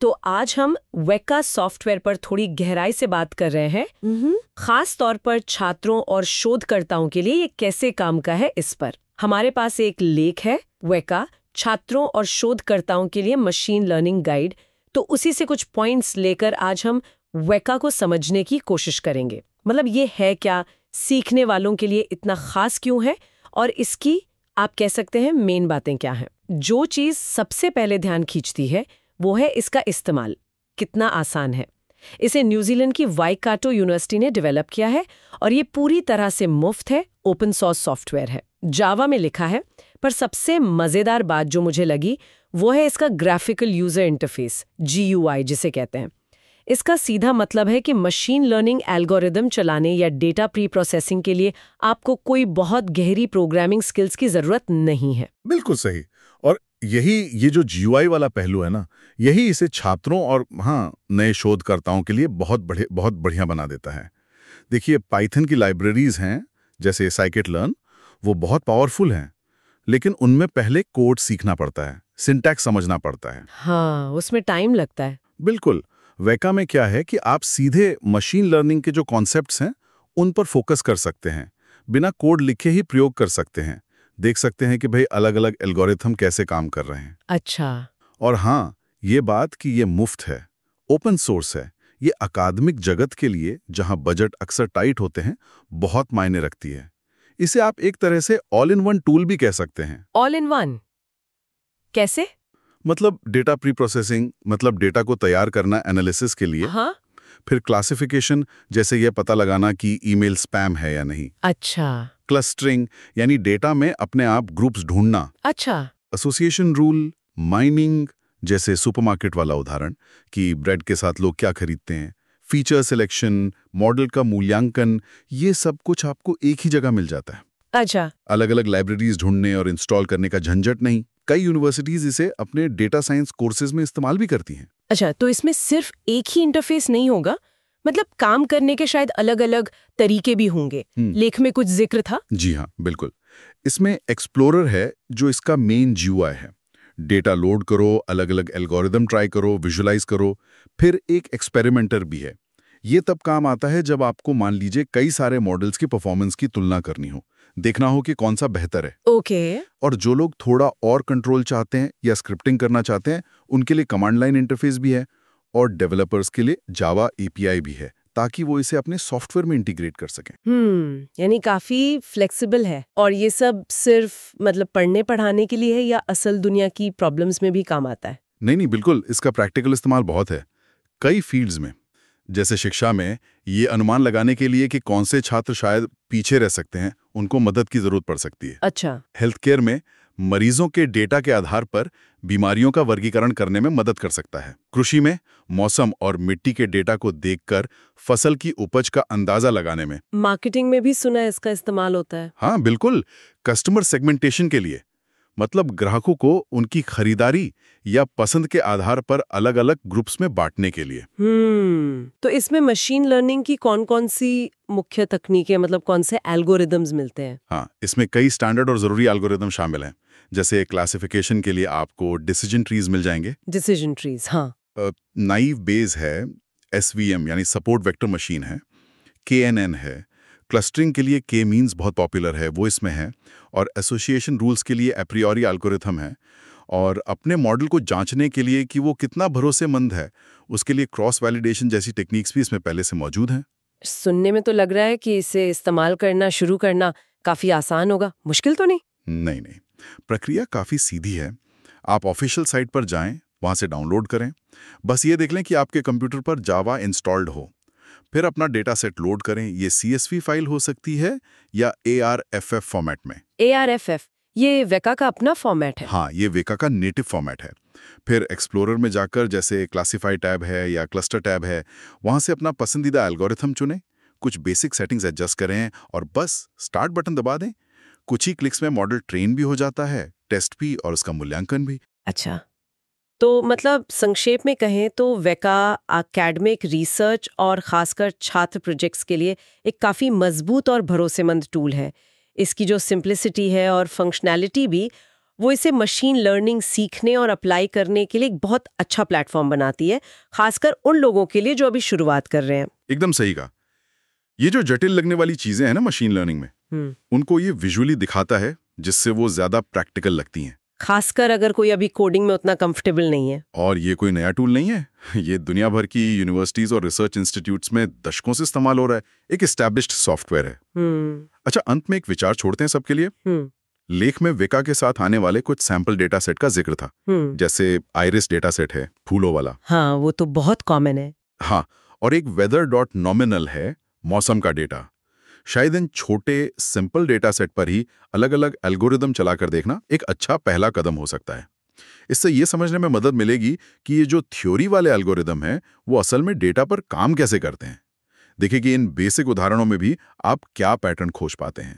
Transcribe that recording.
तो आज हम वेका सॉफ्टवेयर पर थोड़ी गहराई से बात कर रहे हैं, खास तौर पर छात्रों और शोधकर्ताओं के लिए ये कैसे काम का है इस पर। हमारे पास एक लेख है, वेका छात्रों और शोधकर्ताओं के लिए मशीन लर्निंग गाइड। तो उसी से कुछ पॉइंट्स लेकर आज हम वेका को समझने की कोशिश करेंगे। मतलब ये है क्या, सीखने वालों के लिए इतना खास क्यों है, और इसकी आप कह सकते हैं मेन बातें क्या हैं। जो चीज़ सबसे पहले ध्यान खींचती है वो है इसका इस्तेमाल कितना आसान है। इसे न्यूजीलैंड की वाईकाटो यूनिवर्सिटी ने डेवलप किया है और ये पूरी तरह से मुफ्त है, ओपन सोर्स सॉफ्टवेयर है, जावा में लिखा है। पर सबसे मज़ेदार बात जो मुझे लगी वो है इसका ग्राफिकल यूज़र इंटरफेस, GUI जिसे कहते हैं। इसका सीधा मतलब है कि मशीन लर्निंग एल्गोरिदम चलाने या डेटा प्री प्रोसेसिंग के लिए आपको कोई बहुत गहरी प्रोग्रामिंग स्किल्स की ज़रूरत नहीं है। बिल्कुल सही। और ये जो GUI वाला पहलू है ना, यही इसे छात्रों और नए शोधकर्ताओं के लिए बहुत बढ़िया बना देता है। देखिए, पाइथन की लाइब्रेरीज हैं जैसे साइकिट-लर्न, वो बहुत पावरफुल हैं, लेकिन उनमें पहले कोड सीखना पड़ता है, सिंटैक्स समझना पड़ता है। हाँ, उसमें टाइम लगता है। बिल्कुल। वेका में क्या है कि आप सीधे मशीन लर्निंग के जो कॉन्सेप्ट्स हैं उन पर फोकस कर सकते हैं, बिना कोड लिखे ही प्रयोग कर सकते हैं, देख सकते हैं कि भाई अलग-अलग एल्गोरिथम कैसे काम कर रहे हैं। अच्छा। और ये बात कि ये मुफ्त है, ओपन सोर्स है, ये अकादमिक जगत के लिए, जहां बजट अक्सर टाइट होते हैं, बहुत मायने रखती है। इसे आप एक तरह से ऑल इन वन टूल भी कह सकते हैं। ऑल इन वन कैसे? मतलब डेटा प्री प्रोसेसिंग, मतलब डेटा को तैयार करना एनालिसिस के लिए। हाँ। फिर क्लासिफिकेशन, जैसे यह पता लगाना कि ईमेल स्पैम है या नहीं। अच्छा। क्लस्टरिंग, यानी डेटा में अपने आप ग्रुप्स ढूंढना। अच्छा। एसोसिएशन रूल, माइनिंग, जैसे सुपरमार्केट वाला उदाहरण कि ब्रेड के साथ लोग क्या खरीदते हैं। फीचर सिलेक्शन, मॉडल का मूल्यांकन, ये सब कुछ आपको एक ही जगह मिल जाता है। अच्छा। अलग अलग लाइब्रेरीज ढूंढने और इंस्टॉल करने का झंझट नहीं। कई यूनिवर्सिटीज इसे अपने डेटा साइंस कोर्सेज में इस्तेमाल भी करती हैं। अच्छा, तो इसमें सिर्फ एक ही इंटरफेस नहीं होगा, मतलब काम करने के शायद अलग-अलग तरीके भी होंगे। लेख में कुछ जिक्र था। जी हाँ, बिल्कुल। इसमें एक्सप्लोरर है जो इसका मेन GUI है। डेटा लोड करो, अलग अलग एल्गोरिदम ट्राई करो, विजुलाइज करो। फिर एक एक्सपेरिमेंटर भी है। ये तब काम आता है जब आपको मान लीजिए कई सारे मॉडल्स की परफॉर्मेंस की तुलना करनी हो, देखना हो कि कौन सा बेहतर है। ओके। और जो लोग थोड़ा और कंट्रोल चाहते हैं या स्क्रिप्टिंग करना चाहते हैं, उनके लिए कमांड लाइन इंटरफेस भी है। और डेवलपर्स के लिए जावा API भी है, ताकि वो इसे अपने सॉफ्टवेयर में इंटीग्रेट कर सकें। यानी काफी फ्लेक्सिबल है। और ये सब सिर्फ मतलब पढ़ने पढ़ाने के लिए है या असल दुनिया की प्रॉब्लम्स में भी काम आता है? नहीं, बिल्कुल, इसका प्रैक्टिकल इस्तेमाल बहुत है। कई फील्ड्स में, जैसे शिक्षा में, ये अनुमान लगाने के लिए कि कौन से छात्र शायद पीछे रह सकते हैं, उनको मदद की जरूरत पड़ सकती है। अच्छा। हेल्थ केयर में मरीजों के डेटा के आधार पर बीमारियों का वर्गीकरण करने में मदद कर सकता है। कृषि में मौसम और मिट्टी के डेटा को देखकर फसल की उपज का अंदाजा लगाने में। मार्केटिंग में भी सुना है इसका इस्तेमाल होता है। हाँ, बिल्कुल। कस्टमर सेगमेंटेशन के लिए, मतलब ग्राहकों को उनकी खरीदारी या पसंद के आधार पर अलग अलग ग्रुप्स में बांटने के लिए। तो इसमें मशीन लर्निंग की कौन-कौन सी मुख्य तकनीकें, मतलब कौन से एल्गोरिदम्स मिलते हैं? हाँ, इसमें कई स्टैंडर्ड और जरूरी एल्गोरिदम शामिल हैं। जैसे क्लासिफिकेशन के लिए आपको डिसीजन ट्रीज मिल जाएंगे। डिसीजन ट्रीज, हाँ। नाइव बेस है, SVM यानी सपोर्ट वेक्टर मशीन है, KNN है। क्लस्टरिंग के लिए K मीन्स बहुत पॉपुलर है, वो इसमें है। और एसोसिएशन रूल्स के लिए एप्रियोरी एल्गोरिथम है। और अपने मॉडल को जांचने के लिए कि वो कितना भरोसेमंद है, उसके लिए क्रॉस वैलिडेशन जैसी टेक्निक्स भी इसमें पहले से मौजूद हैं। सुनने में तो लग रहा है कि इसे इस्तेमाल करना शुरू करना काफी आसान होगा, मुश्किल तो नहीं? नहीं, प्रक्रिया काफ़ी सीधी है। आप ऑफिशियल साइट पर जाएं, वहां से डाउनलोड करें। बस ये देख लें कि आपके कंप्यूटर पर जावा इंस्टॉल्ड हो। फिर अपना डेटा सेट लोड करें। ये CSV फाइल हो सकती है या ARFF फॉर्मेट में। ARFF, ये वेका का अपना फॉर्मेट है? हाँ, ये वेका का नेटिव फॉर्मेट है। फिर एक्सप्लोरर में जाकर, जैसे क्लासीफाई टैब है या क्लस्टर टैब है, वहां से अपना पसंदीदा एल्गोरिथम चुनें, कुछ बेसिक सेटिंग्स एडजस्ट करें और बस स्टार्ट बटन दबा दें। कुछ ही क्लिक्स में मॉडल ट्रेन भी हो जाता है, टेस्ट भी और उसका मूल्यांकन भी। अच्छा, तो मतलब संक्षेप में कहें तो वेका एकेडमिक रिसर्च और खासकर छात्र प्रोजेक्ट्स के लिए एक काफ़ी मजबूत और भरोसेमंद टूल है। इसकी जो सिंप्लिसिटी है और फंक्शनैलिटी भी वो इसे मशीन लर्निंग सीखने और अप्लाई करने के लिए एक बहुत अच्छा प्लेटफॉर्म बनाती है, खासकर उन लोगों के लिए जो अभी शुरुआत कर रहे हैं। एकदम सही कहा। ये जो जटिल लगने वाली चीजें हैं ना मशीन लर्निंग में, उनको ये विजुअली दिखाता है, जिससे वो ज्यादा प्रैक्टिकल लगती हैं। खासकर अगर कोई अभी कोडिंग में उतना कंफर्टेबल नहीं है। और ये कोई नया टूल नहीं है, ये दुनिया भर की यूनिवर्सिटीज और रिसर्च इंस्टीट्यूट्स में दशकों से इस्तेमाल हो रहा है। एक एस्टैब्लिश्ड सॉफ्टवेयर है। अच्छा, अंत में एक विचार छोड़ते हैं सबके लिए। लेख में वेका के साथ आने वाले कुछ सैंपल डेटा सेट का जिक्र था, जैसे आइरिस डेटा सेट है, फूलों वाला। हाँ, वो तो बहुत कॉमन है। हाँ, और एक weather.nominal है, मौसम का डेटा। शायद इन छोटे सिंपल डेटा सेट पर ही अलग अलग एल्गोरिदम चलाकर देखना एक अच्छा पहला कदम हो सकता है। इससे ये समझने में मदद मिलेगी कि ये जो थ्योरी वाले एल्गोरिदम हैं, वो असल में डेटा पर काम कैसे करते हैं। देखिए कि इन बेसिक उदाहरणों में भी आप क्या पैटर्न खोज पाते हैं।